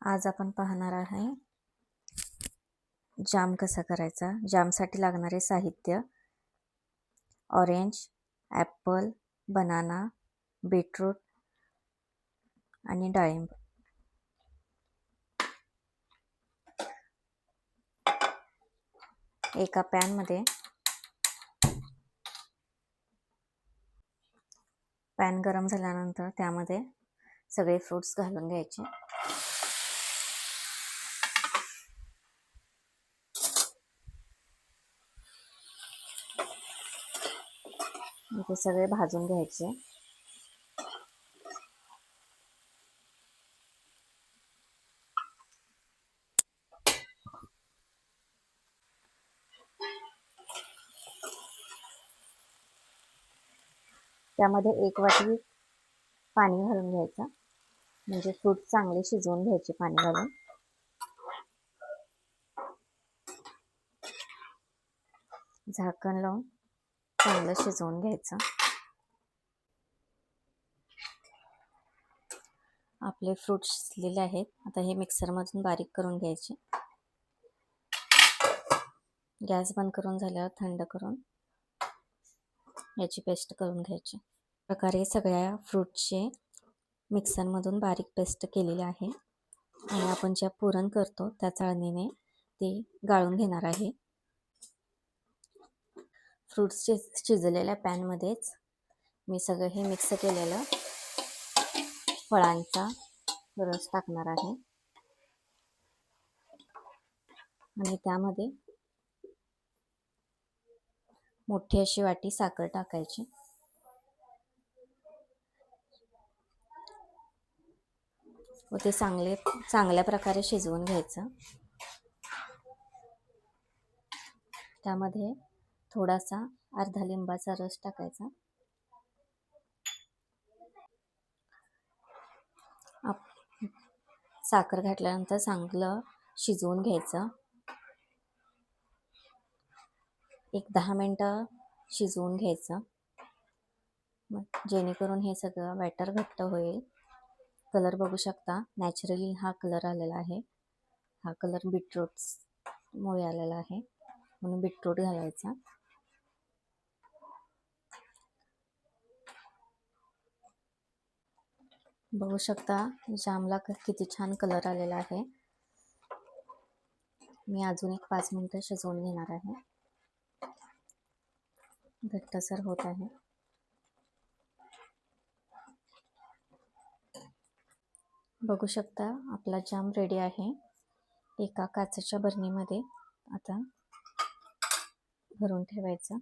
आज आपण पाहणार आहे जाम कसा करायचा। जामसाठी लागणारे साहित्य: ऑरेंज, ॲपल, बनाना, बीटरूट आणि डाळिंब। एका पॅन गरम झाल्यानंतर त्यामध्ये सगळे फ्रूट्स घालून घ्यायचे। ते सगळे भाजून घ्यायचे। त्यामध्ये 1 वाटी पाणी घालून घ्यायचं, म्हणजे फ्रूट चांगले शिजवून घ्यायचे पाणी घालून। झाकण लावून चांगलं शिजवून घ्यायचं। आपले फ्रूट्स शिजलेले आहेत। आता हे मिक्सरमधून बारीक करून घ्यायचे। गॅस बंद करून झाल्यावर थंड करून याची पेस्ट करून घ्यायची। प्रकारे सगळ्या फ्रूटचे मिक्सरमधून बारीक पेस्ट केलेली आहे आणि आपण ज्या पुरण करतो त्या चाळणीने ते गाळून घेणार आहे। फ्रूट्स शिजलेल्या पॅनमध्येच मी सगळं हे मिक्स केलेलं फळांचा रस टाकणार आहे आणि त्यामध्ये मोठी अशी वाटी साखर टाकायची व ते चांगल्या प्रकारे शिजवून घ्यायचं। त्यामध्ये थोडासा अर्धा लिंबाचा रस टाकायचा। साखर घातल्यानंतर चांगलं शिजवून घ्यायचं। 10 मिनिटं शिजवून घ्यायचं, जेणेकरून हे सगळं बॅटर घट्ट होईल। कलर बघू शकता, नॅचरली हा कलर आलेला आहे। हा कलर बीटरूट्समुळे आलेला आहे, म्हणून बीटरूट घालायचा। बघू शकता जामला किती छान कलर आलेला आहे। मी अजून 5 मिनिटं शिजवून घेणार आहे। घट्टसर होत आहे। बघू शकता आपला जाम रेडी आहे। एका काचेच्या बरणीमध्ये आता भरून ठेवायचा।